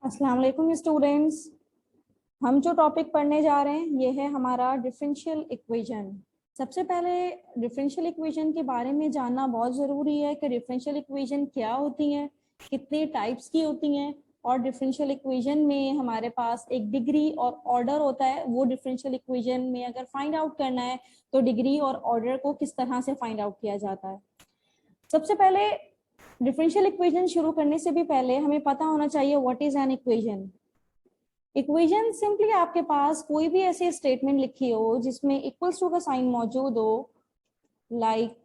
अस्सलाम वालेकुम स्टूडेंट्स। हम जो टॉपिक पढ़ने जा रहे हैं ये है हमारा डिफरेंशियल इक्वेशन। सबसे पहले डिफरेंशियल इक्वेशन के बारे में जानना बहुत ज़रूरी है कि डिफरेंशियल इक्वेशन क्या होती हैं, कितने टाइप्स की होती हैं, और डिफरेंशियल इक्वेशन में हमारे पास एक डिग्री और ऑर्डर होता है। वो डिफरेंशियल इक्वेशन में अगर फाइंड आउट करना है तो डिग्री और ऑर्डर को किस तरह से फाइंड आउट किया जाता है। सबसे पहले डिफरेंशियल इक्वेशन शुरू करने से भी पहले हमें पता होना चाहिए what is an equation. Equation simply आपके पास कोई भी ऐसी स्टेटमेंट लिखी हो जिसमें इक्वल्स टू का साइन मौजूद हो, like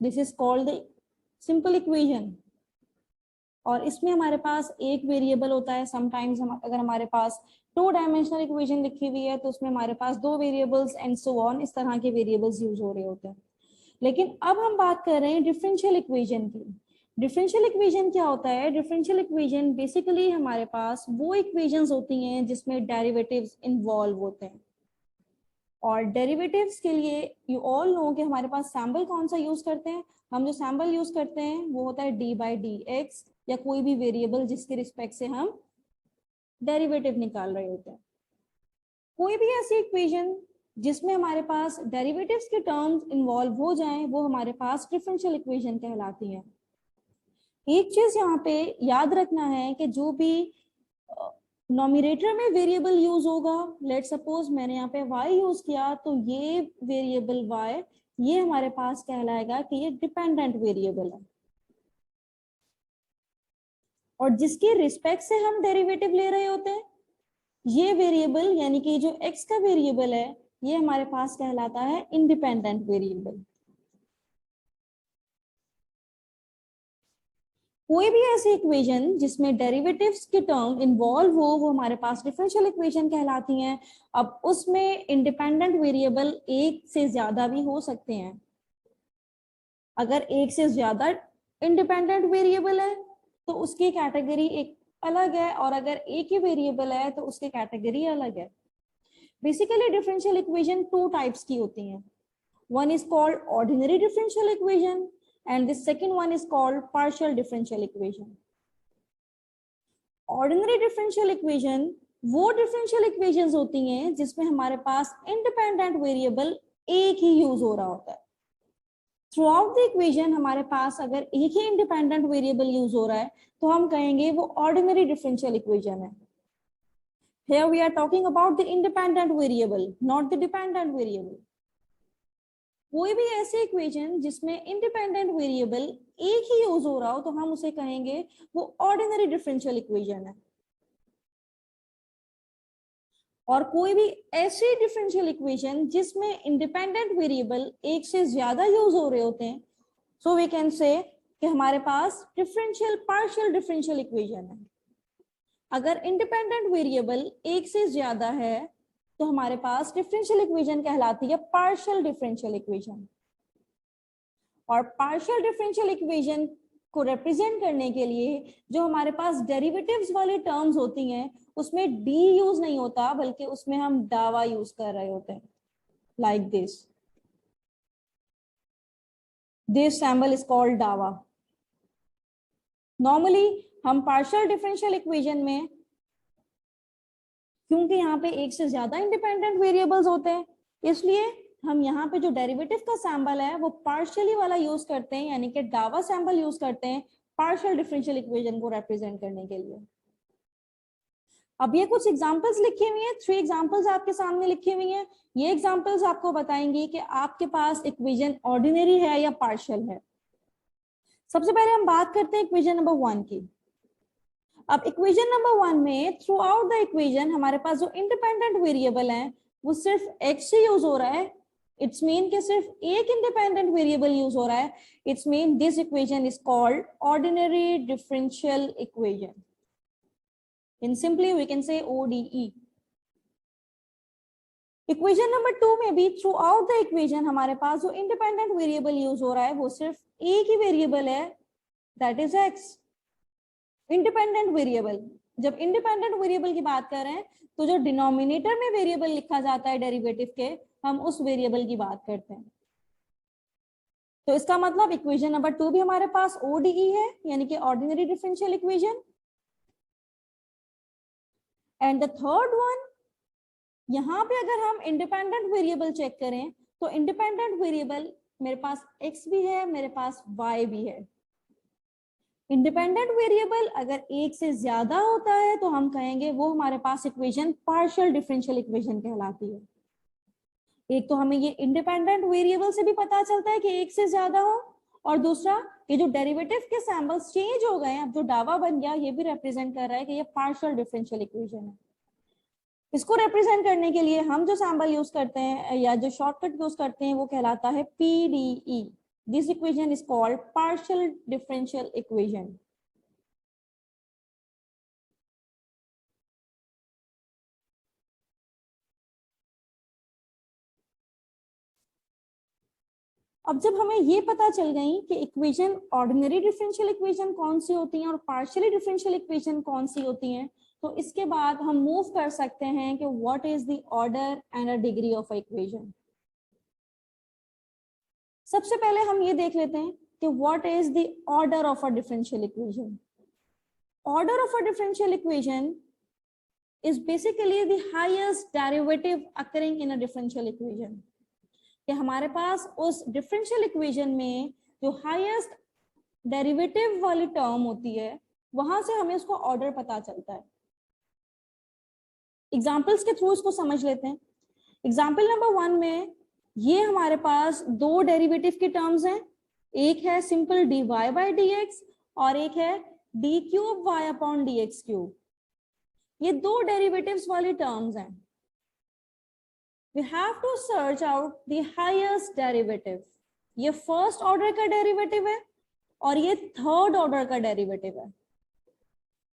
this is called the simple equation. और इसमें हमारे पास एक वेरिएबल होता है। समटाइम्स अगर हमारे पास 2 डायमेंशनल इक्वेशन लिखी हुई है तो उसमें हमारे पास 2 वेरिएबल्स एंड सो ऑन, इस तरह के वेरिएबल्स यूज हो रहे होते हैं। लेकिन अब हम बात कर रहे हैं डिफरेंशियल इक्वेशन की। डिफरेंशियल इक्वेशन क्या होता है? डिफरेंशियल इक्वेशन बेसिकली हमारे पास वो इक्वेशंस होती हैं जिसमें डेरिवेटिव्स इन्वॉल्व होते हैं। और डेरिवेटिव्स के लिए यू ऑल नो कि हमारे पास सैम्बल कौन सा यूज करते हैं। हम जो सैम्बल यूज करते हैं वो होता है d/dx, या कोई भी वेरिएबल जिसके रिस्पेक्ट से हम डेरिवेटिव निकाल रहे होते हैं। कोई भी ऐसी इक्वेशन जिसमें हमारे पास डेरिवेटिव्स के टर्म्स इन्वॉल्व हो जाएं वो हमारे पास डिफरेंशियल इक्वेशन कहलाती है। एक चीज यहाँ पे याद रखना है कि जो भी नॉमिनेटर में वेरिएबल यूज होगा, लेट सपोज मैंने यहाँ पे y यूज किया, तो ये वेरिएबल y ये हमारे पास कहलाएगा कि ये डिपेंडेंट वेरिएबल है। और जिसके रिस्पेक्ट से हम डेरिवेटिव ले रहे होते हैं ये वेरिएबल, यानी कि जो x का वेरिएबल है ये हमारे पास कहलाता है इंडिपेंडेंट वेरिएबल। कोई भी ऐसी इक्वेशन जिसमें डेरिवेटिव्स के टर्म इन्वॉल्व हो वो हमारे पास डिफरेंशियल इक्वेशन कहलाती हैं। अब उसमें इंडिपेंडेंट वेरिएबल एक से ज्यादा भी हो सकते हैं। अगर एक से ज्यादा इंडिपेंडेंट वेरिएबल है तो उसकी कैटेगरी एक अलग है, और अगर एक ही वेरिएबल है तो उसकी कैटेगरी अलग है। बेसिकली डिफरेंशियल इक्वेशन 2 टाइप्स की होती हैं। One is called ordinary differential equation and the second one is called partial differential equation. Ordinary differential equation वो differential equations होती हैं जिसमें हमारे पास independent variable एक ही यूज हो रहा होता है। Throughout the equation हमारे पास अगर एक ही independent variable यूज हो रहा है तो हम कहेंगे वो ordinary differential equation है। Here we are talking about the independent variable, not the dependent variable. कोई भी ऐसी इक्वेशन जिसमें इंडिपेंडेंट वेरिएबल एक ही यूज हो रहा हो तो हम उसे कहेंगे वो ऑर्डिनरी डिफरेंशियल इक्वेशन है। और कोई भी ऐसी डिफरेंशियल इक्वेशन जिसमें इंडिपेंडेंट वेरिएबल एक से ज्यादा यूज हो रहे होते हैं, सो वी कैन से कि हमारे पास डिफरेंशियल पार्शियल डिफरेंशियल इक्वेशन है। अगर इंडिपेंडेंट वेरिएबल एक से ज्यादा है तो हमारे पास डिफरेंशियल इक्वेशन कहलाती है पार्शियल डिफरेंशियल इक्वेशन। और पार्शियल डिफरेंशियल इक्वेशन को रिप्रेजेंट करने के लिए जो हमारे पास डेरिवेटिव्स वाली टर्म्स होती हैं उसमें डी यूज नहीं होता, बल्कि उसमें हम डावा यूज कर रहे होते हैं, like this sample is called डावा। नॉर्मली हम पार्शियल डिफरेंशियल इक्वेशन में, क्योंकि यहाँ पे एक से ज्यादा इंडिपेंडेंट वेरिएबल्स होते हैं, इसलिए हम यहाँ पे जो डेरिवेटिव का सैम्बल है वो पार्शियली वाला यूज करते हैं, यानी कि डावा सैम्बल यूज करते हैं पार्शियल डिफरेंशियल इक्वेशन को रिप्रेजेंट करने के लिए। अब ये कुछ एग्जांपल्स लिखी हुई हैं, 3 एग्जांपल्स आपके सामने लिखी हुई हैं। ये एग्जांपल्स आपको बताएंगी कि आपके पास इक्वेशन ऑर्डिनरी है या पार्शियल है। सबसे पहले हम बात करते हैं इक्वेशन नंबर 1 की। अब इक्वेशन नंबर 1 में थ्रू आउट द इक्वेशन हमारे पास जो इंडिपेंडेंट वेरिएबल है वो सिर्फ x ही यूज हो रहा है। इट्स मीन कि सिर्फ एक इंडिपेंडेंट वेरिएबल यूज हो रहा है। It's mean this equation is called ordinary differential equation. In simply we can say ODE। Equation number 2 में भी थ्रू आउट द इक्वेशन हमारे पास जो इंडिपेंडेंट वेरिएबल यूज हो रहा है वो सिर्फ एक ही वेरिएबल है, that is x। Independent variable, जब इंडिपेंडेंट वेरिएबल की बात कर रहे हैं तो जो डिनोमिनेटर में वेरिएबल लिखा जाता है डेरिवेटिव के, हम उस वेरिएबल की बात करते हैं। तो इसका मतलब इक्वेशन नंबर 2 भी हमारे पास ODE है, यानी कि ordinary differential equation. And the third one, यहाँ पे अगर हम इंडिपेंडेंट वेरिएबल चेक करें तो इंडिपेंडेंट वेरिएबल मेरे पास x भी है, मेरे पास y भी है। इंडिपेंडेंट वेरिएबल अगर एक से ज्यादा होता है तो हम कहेंगे वो हमारे पास इक्वेशन पार्शियल डिफरेंशियल इक्वेशन कहलाती है। एक तो हमें ये इंडिपेंडेंट वेरिएबल से भी पता चलता है कि एक से ज्यादा हो, और दूसरा ये जो डेरिवेटिव के सैंपल्स चेंज हो गए, अब जो डावा बन गया, ये भी रिप्रेजेंट कर रहा है कि ये पार्शियल डिफरेंशियल इक्वेशन है। इसको रिप्रेजेंट करने के लिए हम जो सैंपल यूज करते हैं या जो शॉर्टकट यूज करते हैं वो कहलाता है PDE। This equation is called partial differential equation. अब जब हमें ये पता चल गई कि इक्वेशन ऑर्डिनरी डिफरेंशियल इक्वेशन कौन सी होती हैं और पार्शियली डिफरेंशियल इक्वेशन कौन सी होती हैं, तो इसके बाद हम मूव कर सकते हैं कि what is the order and a degree of a equation. सबसे पहले हम ये देख लेते हैं कि what is the order of a differential equation. Order of a differential equation is basically the highest derivative occurring in a differential equation। कि हमारे पास उस डिफरेंशियल इक्वेशन में जो हाईएस्ट डेरिवेटिव वाली टर्म होती है वहां से हमें उसको ऑर्डर पता चलता है। एग्जांपल्स के थ्रू इसको समझ लेते हैं। एग्जांपल नंबर 1 में ये हमारे पास दो डेरिवेटिव की टर्म्स हैं, एक है सिंपल dy बाई dx और एक है d cube y upon dx cube. ये दो डेरिवेटिव्स वाली टर्म्स हैं। We have to search out the highest derivative। ये फर्स्ट ऑर्डर का डेरिवेटिव है और ये थर्ड ऑर्डर का डेरिवेटिव है।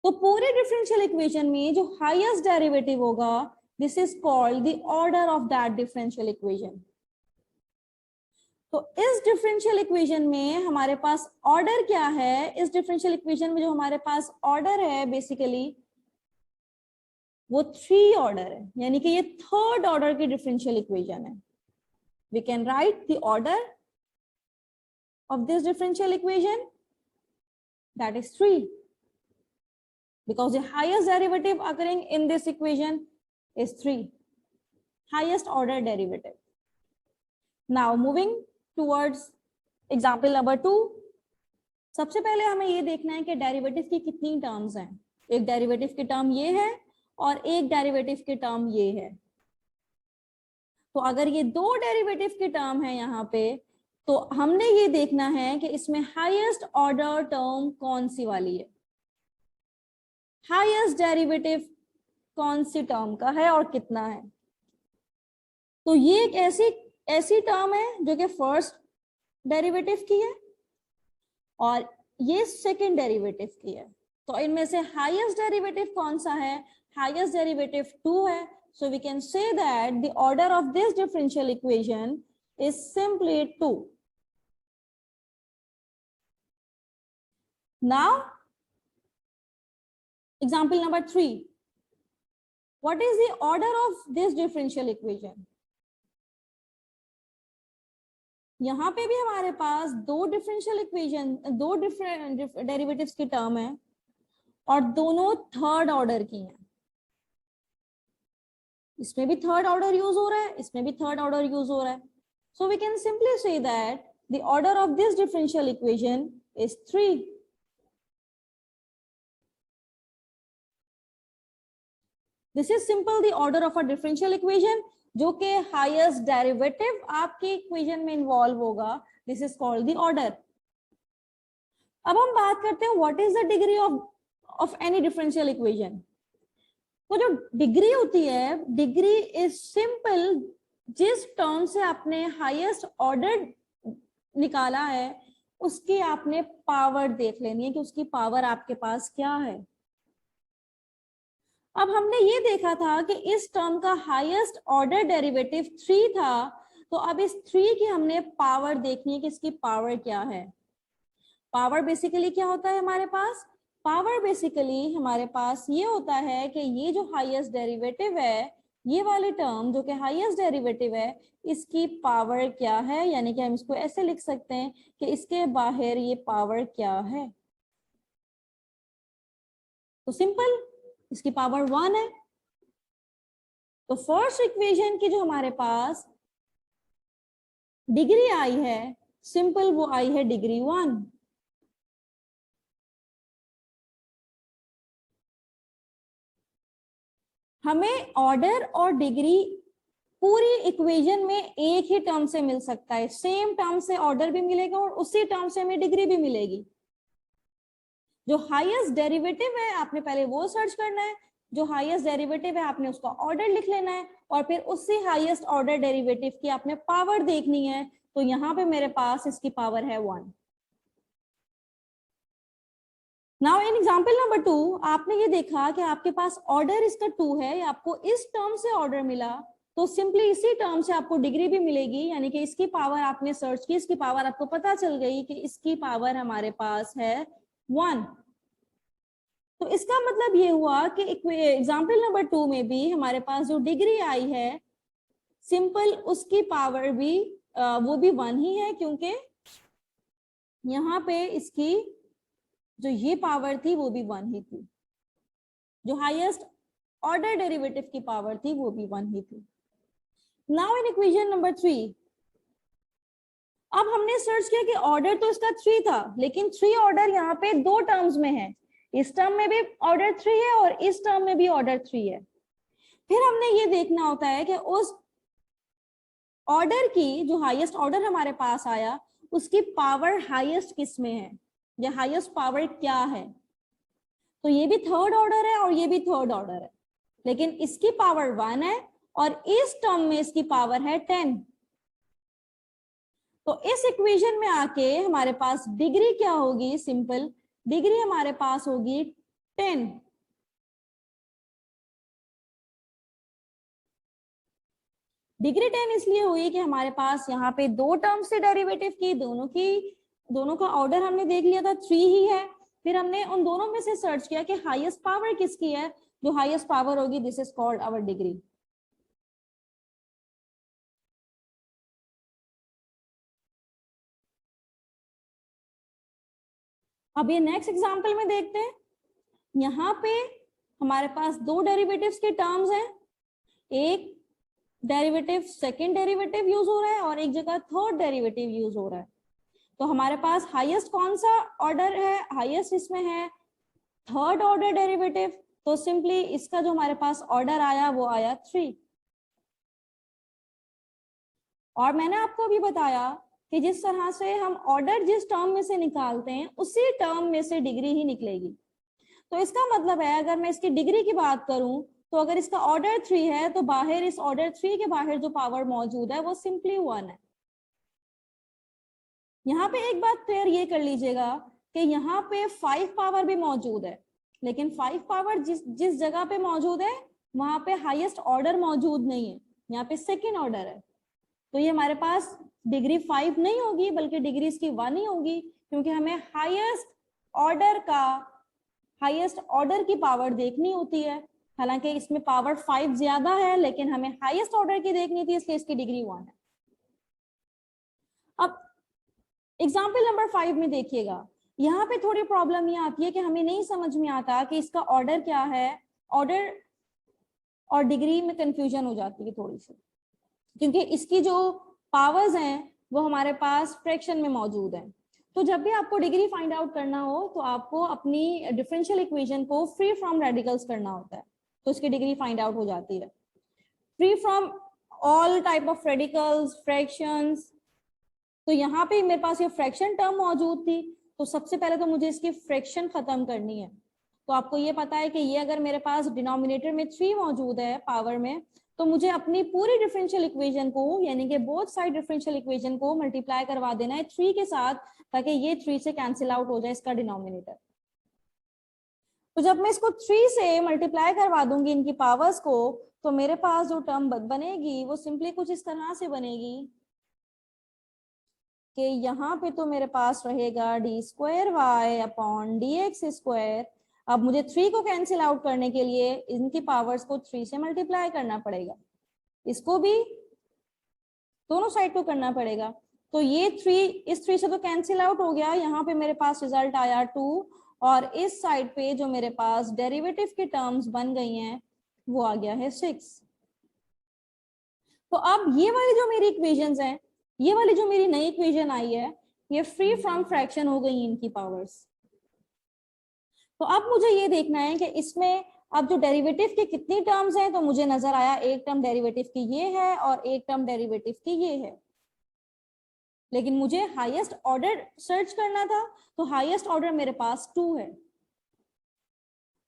तो पूरे डिफरेंशियल इक्वेशन में जो हाईएस्ट डेरिवेटिव होगा, this is called the order of that differential equation. तो इस डिफरेंशियल इक्वेशन में हमारे पास ऑर्डर क्या है? इस डिफरेंशियल इक्वेशन में जो हमारे पास ऑर्डर है बेसिकली वो 3 ऑर्डर है, यानी कि ये थर्ड ऑर्डर की डिफरेंशियल इक्वेशन है। We can write the order of this differential equation, that is 3, because the highest derivative occurring in this equation is 3, highest order derivative। Now moving towards example number 2। सबसे पहले हमें ये देखना है कि derivative की कितनी टर्म्स हैं। एक डेरिवेटिव की टर्म ये है और एक डेरिवेटिव की टर्म ये है। तो अगर ये दो डेरिवेटिव की टर्म है यहाँ पे, तो हमने ये देखना है कि इसमें हाईएस्ट ऑर्डर टर्म कौन सी वाली है, हाईएस्ट डेरिवेटिव कौन सी टर्म का है और कितना है। तो ये एक ऐसी टर्म है जो कि फर्स्ट डेरिवेटिव की है और ये सेकंड डेरिवेटिव की है। तो इनमें से हाईएस्ट डेरिवेटिव कौन सा है? हाईएस्ट डेरिवेटिव 2 है। So we can say that the order of this differential equation is simply 2। Now example number 3, what is the order of this differential equation? यहाँ पे भी हमारे पास दो डिफरेंशियल इक्वेशन, दो डिफरेंट डेरिवेटिव्स की टर्म है और दोनों थर्ड ऑर्डर की हैं। इसमें भी थर्ड ऑर्डर यूज हो रहा है, इसमें भी थर्ड ऑर्डर यूज हो रहा है। So we can simply say that the order of this differential equation is 3। This is simple the order of a differential equation, जो कि हाईएस्ट डेरिवेटिव आपके इक्वेशन में इन्वॉल्व होगा। This is called the order. अब हम बात करते हैं what is the degree of any differential equation. तो जो डिग्री होती है, डिग्री इज सिंपल, जिस टर्म से आपने हाईएस्ट ऑर्डर निकाला है उसकी आपने पावर देख लेनी है कि उसकी पावर आपके पास क्या है। अब हमने ये देखा था कि इस टर्म का हाईएस्ट ऑर्डर डेरिवेटिव 3 था, तो अब इस 3 की हमने पावर देखनी है कि इसकी पावर क्या है। पावर बेसिकली क्या होता है हमारे पास? पावर बेसिकली हमारे पास ये होता है कि ये जो हाईएस्ट डेरिवेटिव है ये वाली टर्म जो कि हाईएस्ट डेरिवेटिव है, इसकी पावर क्या है, यानी कि हम इसको ऐसे लिख सकते हैं कि इसके बाहर ये पावर क्या है। तो सिंपल, इसकी पावर 1 है। तो फर्स्ट इक्वेशन की जो हमारे पास डिग्री आई है, सिंपल वो आई है डिग्री 1। हमें ऑर्डर और डिग्री पूरी इक्वेशन में एक ही टर्म से मिल सकता है, सेम टर्म से ऑर्डर भी मिलेगा और उसी टर्म से हमें डिग्री भी मिलेगी। जो हाईएस्ट डेरिवेटिव है आपने पहले वो सर्च करना है, जो हाईएस्ट डेरिवेटिव है आपने उसका ऑर्डर लिख लेना है, और फिर उसी हाईएस्ट ऑर्डर डेरिवेटिव की आपने पावर देखनी है। तो यहाँ पे मेरे पास इसकी पावर है 1। नाउ इन एग्जाम्पल नंबर 2 आपने ये देखा कि आपके पास ऑर्डर इसका 2 है, आपको इस टर्म से ऑर्डर मिला, तो सिंपली इसी टर्म से आपको डिग्री भी मिलेगी, यानी कि इसकी पावर आपने सर्च की, इसकी पावर आपको पता चल गई कि इसकी पावर हमारे पास है 1। तो इसका मतलब ये हुआ कि एग्जाम्पल नंबर 2 में भी हमारे पास जो डिग्री आई है, सिंपल उसकी पावर भी वो भी 1 ही है, क्योंकि यहाँ पे इसकी जो ये पावर थी वो भी 1 ही थी, जो हाईएस्ट ऑर्डर डेरिवेटिव की पावर थी वो भी 1 ही थी। नाउ इन इक्वेशन नंबर 3 अब हमने सर्च किया कि ऑर्डर तो इसका 3 था, लेकिन 3 ऑर्डर यहाँ पे 2 टर्म्स में है, इस टर्म में भी ऑर्डर 3 है और इस टर्म में भी ऑर्डर 3 है। फिर हमने ये देखना होता है कि उस ऑर्डर की जो हाईएस्ट ऑर्डर हमारे पास आया, उसकी पावर हाईएस्ट किस में है, या हाईएस्ट पावर क्या है। तो ये भी थर्ड ऑर्डर है और ये भी थर्ड ऑर्डर है, लेकिन इसकी पावर 1 है और इस टर्म में इसकी पावर है 10। तो इस इक्वेशन में आके हमारे पास डिग्री क्या होगी, सिंपल डिग्री हमारे पास होगी 10। डिग्री 10 इसलिए हुई कि हमारे पास यहाँ पे 2 टर्म से डेरिवेटिव की, दोनों का ऑर्डर हमने देख लिया था 3 ही है। फिर हमने उन दोनों में से सर्च किया कि हाईएस्ट पावर किसकी है, जो हाईएस्ट पावर होगी this is called our degree. अब ये नेक्स्ट एग्जांपल में देखते हैं। यहाँ पे हमारे पास 2 डेरिवेटिव्स के टर्म्स हैं, एक डेरिवेटिव सेकंड डेरिवेटिव यूज हो रहा है और एक जगह थर्ड डेरिवेटिव यूज हो रहा है। तो हमारे पास हाईएस्ट कौन सा ऑर्डर है, हाईएस्ट इसमें है थर्ड ऑर्डर डेरिवेटिव। तो सिंपली इसका जो हमारे पास ऑर्डर आया वो आया 3। और मैंने आपको अभी बताया कि जिस तरह से हम ऑर्डर जिस टर्म में से निकालते हैं उसी टर्म में से डिग्री ही निकलेगी। तो इसका मतलब है अगर मैं इसकी डिग्री की बात करूं, तो अगर इसका ऑर्डर 3 है तो बाहर इस ऑर्डर 3 के बाहर जो पावर मौजूद है वो सिंपली 1 है। यहाँ पे एक बात क्लियर ये कर लीजिएगा कि यहाँ पे 5 पावर भी मौजूद है, लेकिन 5 पावर जिस जगह पे मौजूद है वहां पे हाईएस्ट ऑर्डर मौजूद नहीं है, यहाँ पे सेकेंड ऑर्डर है। तो ये हमारे पास डिग्री 5 नहीं होगी बल्कि डिग्री इसकी 1 ही होगी, क्योंकि हमें हाईएस्ट ऑर्डर की पावर देखनी होती है। हालांकि इसमें पावर 5 ज्यादा है, लेकिन हमें हाईएस्ट ऑर्डर की देखनी थी, इसलिए इसकी डिग्री 1 है। अब एग्जाम्पल नंबर 5 में देखिएगा, यहाँ पे थोड़ी प्रॉब्लम ये आती है कि हमें नहीं समझ में आता कि इसका ऑर्डर क्या है। ऑर्डर और डिग्री में कंफ्यूजन हो जाती है थोड़ी सी, क्योंकि इसकी जो पावर्स हैं वो हमारे पास फ्रैक्शन में मौजूद है। तो जब भी आपको डिग्री फाइंड आउट करना हो तो आपको अपनी डिफरेंशियल इक्वेशन को फ्री फ्रॉम रेडिकल्स करना होता है, तो इसकी डिग्री फाइंड आउट हो जाती है। Free from all type of radicals, fractions. तो यहाँ पे मेरे पास ये फ्रैक्शन टर्म मौजूद थी, तो सबसे पहले तो मुझे इसकी फ्रैक्शन खत्म करनी है। तो आपको ये पता है कि ये अगर मेरे पास डिनोमिनेटर में 3 मौजूद है पावर में, तो मुझे अपनी पूरी डिफरेंशियल इक्वेशन को, यानी कि बोथ साइड डिफरेंशियल इक्वेशन को मल्टीप्लाई करवा देना है 3 के साथ, ताकि ये 3 से कैंसिल आउट हो जाए इसका डिनोमिनेटर। तो जब मैं इसको 3 से मल्टीप्लाई करवा दूंगी इनकी पावर्स को, तो मेरे पास जो टर्म बनेगी वो सिंपली कुछ इस तरह से बनेगी कि यहाँ पे तो मेरे पास रहेगा d square y upon d x square. अब मुझे 3 को कैंसिल आउट करने के लिए इनकी पावर्स को 3 से मल्टीप्लाई करना पड़ेगा, इसको भी दोनों साइड को करना पड़ेगा। तो ये 3 इस 3 से तो कैंसिल आउट हो गया, यहाँ पे मेरे पास रिजल्ट आया 2, और इस साइड पे जो मेरे पास डेरिवेटिव की टर्म्स बन गई हैं वो आ गया है 6। तो अब ये वाली जो मेरी इक्वेशंस हैं, ये वाली जो मेरी नई इक्वेशन आई है, ये फ्री फ्रॉम फ्रैक्शन हो गई इनकी पावर्स। तो अब मुझे ये देखना है कि इसमें अब जो डेरिवेटिव की कितनी टर्म्स हैं, तो मुझे नजर आया एक टर्म डेरिवेटिव की ये है और एक टर्म डेरिवेटिव की ये है, लेकिन मुझे हाईएस्ट ऑर्डर सर्च करना था, तो हाईएस्ट ऑर्डर मेरे पास 2 है।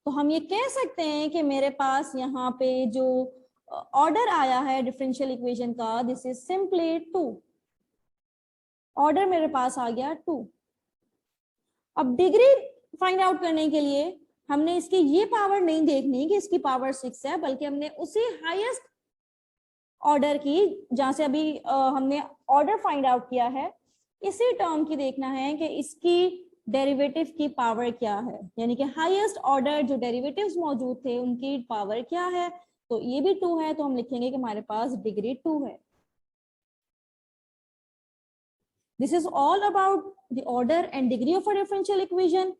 तो हम ये कह सकते हैं कि मेरे पास यहाँ पे जो ऑर्डर आया है डिफरेंशियल इक्वेशन का, दिस इज सिंपली 2। ऑर्डर मेरे पास आ गया 2। अब डिग्री फाइंड आउट करने के लिए हमने इसकी ये पावर नहीं देखनी कि इसकी पावर 6 है, बल्कि हमने उसी हाईएस्ट ऑर्डर की, जहां से अभी हमने ऑर्डर फाइंड आउट किया है, इसी टर्म की देखना है कि इसकी डेरिवेटिव की पावर क्या है, यानी कि हाईएस्ट ऑर्डर जो डेरिवेटिव्स मौजूद थे उनकी पावर क्या है। तो ये भी 2 है, तो हम लिखेंगे कि हमारे पास डिग्री 2 है। This is all about the order and degree of a differential equation.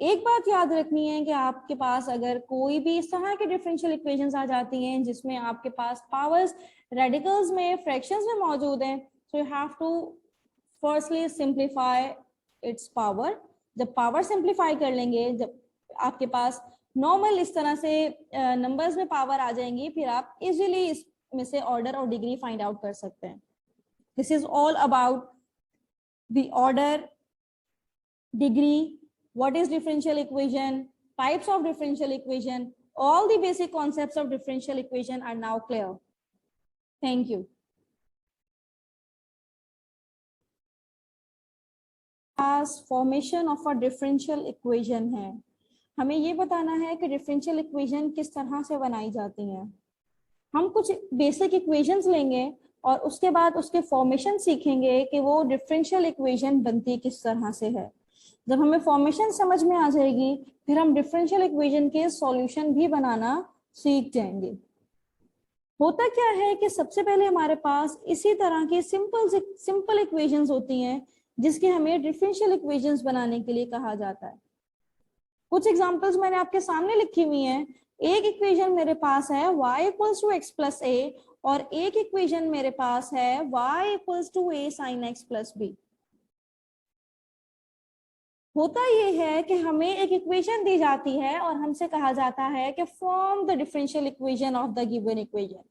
एक बात याद रखनी है कि आपके पास अगर कोई भी इस तरह के डिफरेंशियल इक्वेशंस आ जाती हैं जिसमें आपके पास पावर्स रेडिकल्स में, फ्रैक्शंस में मौजूद हैं, so you have to firstly simplify its power. जब पावर सिंप्लीफाई कर लेंगे, जब आपके पास नॉर्मल इस तरह से नंबर्स में पावर आ जाएंगी, फिर आप इजीली इसमें से ऑर्डर और डिग्री फाइंड आउट कर सकते हैं। This is all about the order, degree, what is differential equation, types of differential equation, all the basic concepts of differential equation are now clear. Thank you. As formation of a differential equation है, हमें ये बताना है कि differential equation किस तरह से बनाई जाती हैं। हम कुछ basic equations लेंगे और उसके बाद उसके formation सीखेंगे कि वो differential equation बनती किस तरह से है। जब हमें फॉर्मेशन समझ में आ जाएगी, फिर हम डिफरेंशियल इक्वेशन के सॉल्यूशन भी बनाना सीख जाएंगे। होता क्या है कि सबसे पहले हमारे पास इसी तरह की सिंपल इक्वेशंस होती हैं जिसके हमें डिफरेंशियल इक्वेशंस बनाने के लिए कहा जाता है। कुछ एग्जांपल्स मैंने आपके सामने लिखी हुई हैं। एक इक्वेशन मेरे पास है y equals to x plus a, और एक इक्वेशन मेरे पास है y equals to a sin x plus b। होता ये है कि हमें एक इक्वेशन दी जाती है और हमसे कहा जाता है कि form the differential equation of the given equation.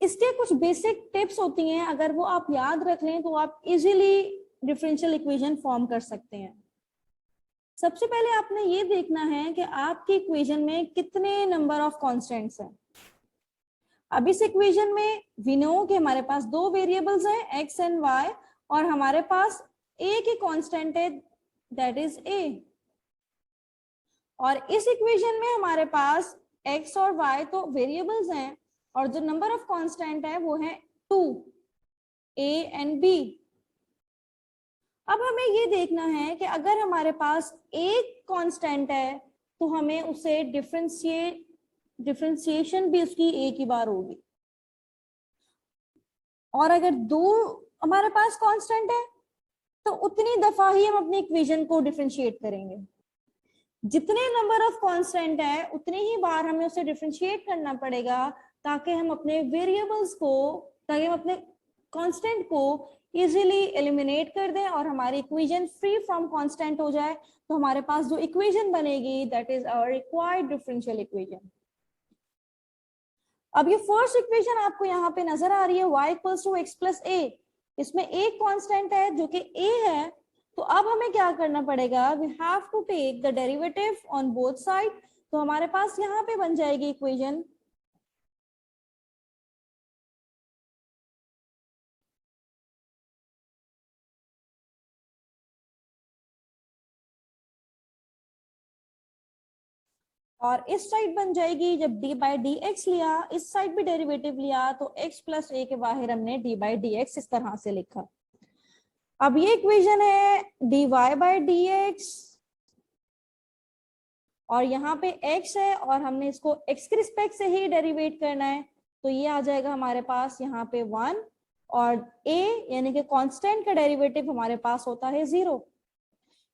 इसके कुछ बेसिक टिप्स होती हैं, अगर वो आप याद रख लें तो आप इजीली डिफरेंशियल इक्वेशन फॉर्म कर सकते हैं। सबसे पहले आपने ये देखना है कि आपकी इक्वेशन में कितने नंबर ऑफ कॉन्स्टेंट्स हैं। अब इस इक्वेशन में वी नो कि हमारे पास 2 वेरिएबल्स हैं x एंड y, और हमारे पास एक ही कांस्टेंट है, दैट इज a। और इस इक्वेशन में हमारे पास x और y तो वेरिएबल्स हैं, और जो नंबर ऑफ कांस्टेंट है वो है 2, a एंड b। अब हमें ये देखना है कि अगर हमारे पास एक कांस्टेंट है तो हमें उसे डिफरेंशिएशन भी उसकी एक ही बार होगी, और अगर 2 हमारे पास कांस्टेंट है तो उतनी दफा ही हम अपनी इक्वेशन को डिफरेंशिएट करेंगे। जितने नंबर ऑफ कांस्टेंट है उतनी ही बार हमें उसे डिफरेंशिएट करना पड़ेगा, ताकि हम अपने वेरिएबल्स को, ताकि हम अपने कांस्टेंट को इजीली एलिमिनेट कर दें और हमारी इक्वेशन फ्री फ्रॉम कांस्टेंट हो जाए। तो हमारे पास जो इक्वेशन बनेगी that is our required differential equation. अब ये फर्स्ट इक्वेशन आपको यहाँ पे नजर आ रही है, y equals to x plus a। इसमें एक कांस्टेंट है जो कि a है, तो अब हमें क्या करना पड़ेगा, we have to take the derivative on both side. तो हमारे पास यहाँ पे बन जाएगी इक्वेशन और इस साइड बन जाएगी, जब d बाई डी एक्स लिया, इस साइड भी डेरिवेटिव लिया, तो x प्लस a के बाहर हमने d बाई डी एक्स इस तरह से लिखा। अब ये इक्वेशन है dy बाई dx और यहाँ पे x है और हमने इसको x के रिस्पेक्ट से ही डेरिवेट करना है, तो ये आ जाएगा हमारे पास यहाँ पे 1 और a यानी कि कांस्टेंट का डेरिवेटिव हमारे पास होता है 0।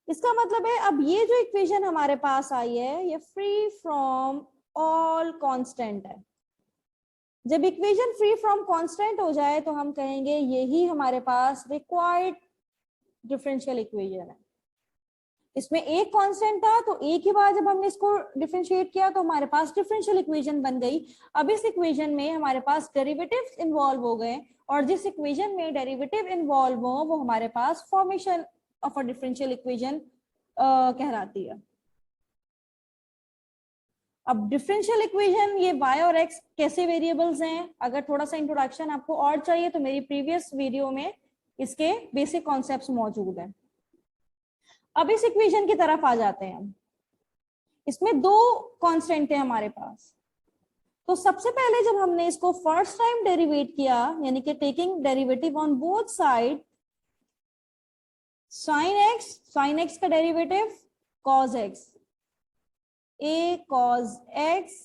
इसका मतलब है अब ये जो इक्वेशन हमारे पास आई है ये फ्री फ्रॉम ऑल कांस्टेंट है। जब इक्वेशन फ्री फ्रॉम कांस्टेंट हो जाए तो हम कहेंगे यही हमारे पास रिक्वायर्ड डिफरेंशियल इक्वेशन है। इसमें एक कांस्टेंट था तो एक ही बार जब हमने इसको डिफरेंशिएट किया तो हमारे पास डिफरेंशियल इक्वेशन बन गई। अब इस इक्वेशन में हमारे पास डेरिवेटिव्स इन्वॉल्व हो गए और जिस इक्वेशन में डेरिवेटिव इन्वॉल्व हो वो हमारे पास formation of a differential equation कहलाती है। अब डिफरेंशियल इक्वेशन ये y और x कैसे वेरिएबल्स हैं, अगर थोड़ा सा इंट्रोडक्शन आपको और चाहिए तो मेरी प्रीवियस वीडियो में इसके बेसिक कॉन्सेप्ट्स मौजूद हैं। अब इस इक्वेशन की तरफ आ जाते हैं हम। इसमें दो कांस्टेंट है हमारे पास। तो सबसे पहले जब हमने इसको फर्स्ट टाइम डेरिवेट किया यानी कि taking derivative on both side, sin x का derivative cos x, a cos x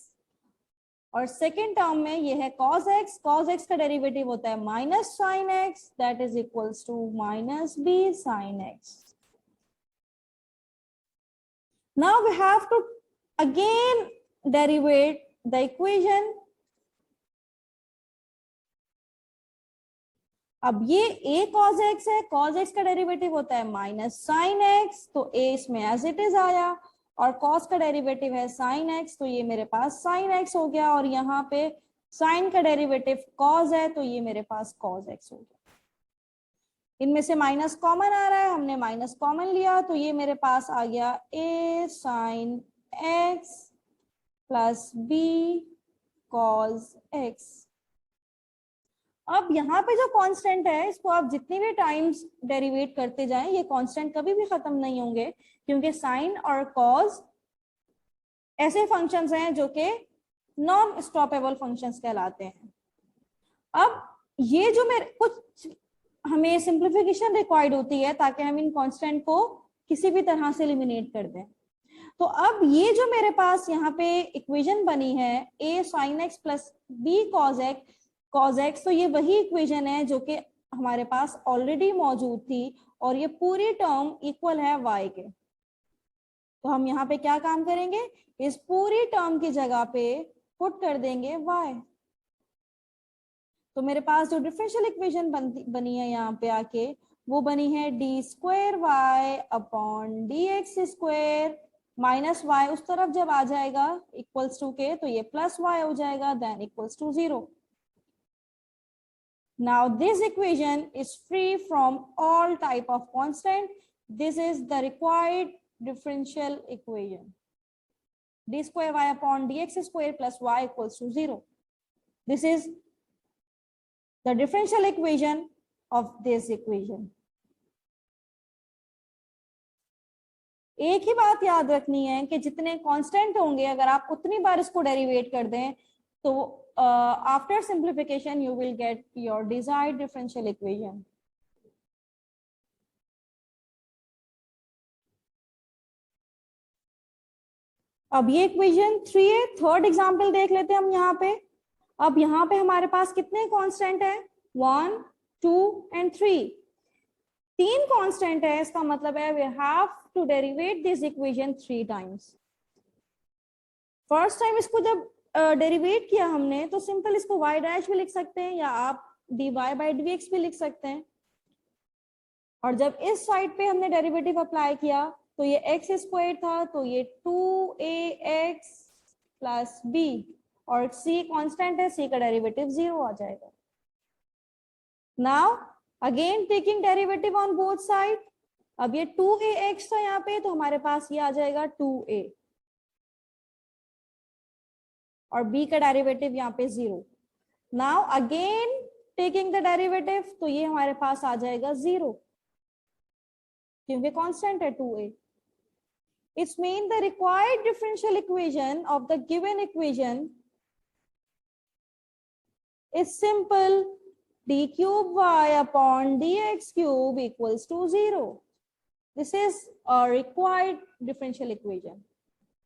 और सेकेंड टर्म में ये है cos x का डेरिवेटिव होता है minus sin x that is equals to minus b sin x। Now we have to again derivate the equation. अब ये a cos x है, cos x का डेरिवेटिव होता है माइनस sin x, तो a इसमें एज इट इज आया और cos का डेरिवेटिव है sin x, तो ये मेरे पास sin x हो गया और यहाँ पे sin का डेरिवेटिव cos है तो ये मेरे पास cos x हो गया। इनमें से माइनस कॉमन आ रहा है, हमने माइनस कॉमन लिया तो ये मेरे पास आ गया a sin x plus b cos x। अब यहाँ पे जो कांस्टेंट है इसको आप जितनी भी टाइम्स डेरिवेट करते जाएं ये कांस्टेंट कभी भी खत्म नहीं होंगे क्योंकि साइन और कॉस ऐसे फंक्शंस हैं जो कि नॉन स्टॉपेबल फंक्शंस कहलाते हैं। अब ये जो मेरे कुछ हमें सिंप्लीफिकेशन रिक्वायर्ड होती है ताकि हम इन कांस्टेंट को किसी भी तरह से एलिमिनेट कर दें। तो अब ये जो मेरे पास यहाँ पे इक्वेशन बनी है a sin x plus b cos x, तो ये वही इक्वेशन है जो कि हमारे पास ऑलरेडी मौजूद थी और ये पूरी टर्म इक्वल है y के। तो हम यहाँ पे क्या काम करेंगे, इस पूरी टर्म की जगह पे पुट कर देंगे y। तो मेरे पास जो डिफरेंशियल इक्वेशन बनी है यहाँ पे आके वो बनी है d square y upon d x square minus y उस तरफ जब आ जाएगा इक्वल्स टू के तो ये प्लस वाई हो जाएगा then equals to 0। Now this equation is free from all type of constant. This is the required differential equation. D square y upon dx square plus y equals to 0. This is the differential equation of this equation. एक ही बात याद रखनी है कि जितने constant होंगे अगर आप उतनी बार इसको डेरिवेट कर दें तो after simplification you will get your desired differential equation. अब ये इक्वेशन 3 है। थर्ड एग्जांपल देख लेते हैं हम यहाँ पे। अब यहाँ पे हमारे पास कितने कांस्टेंट है 1 2 एंड 3, 3 कांस्टेंट है। इसका मतलब है we have to derivate this equation 3 times. First time इसको जब डेरिवेट किया हमने तो सिंपल इसको y डैश भी लिख सकते हैं या आप dy बाई dx भी लिख सकते हैं। और जब इस साइड पे हमने डेरिवेटिव अप्लाई किया तो ये x स्क्वायर था तो ये 2ax प्लस b और c कांस्टेंट है, c का डेरिवेटिव 0 आ जाएगा। Now again taking derivative on both side, अब ये 2ax था यहाँ पे तो हमारे पास ये आ जाएगा 2a और b का डेरिवेटिव यहाँ पे 0। Now again taking the derivative तो ये हमारे पास आ जाएगा 0 क्योंकि कांस्टेंट है 2a। It's mean the required differential equation of the given equation is simple d cube y upon dx cube equals to 0. This is a required differential equation.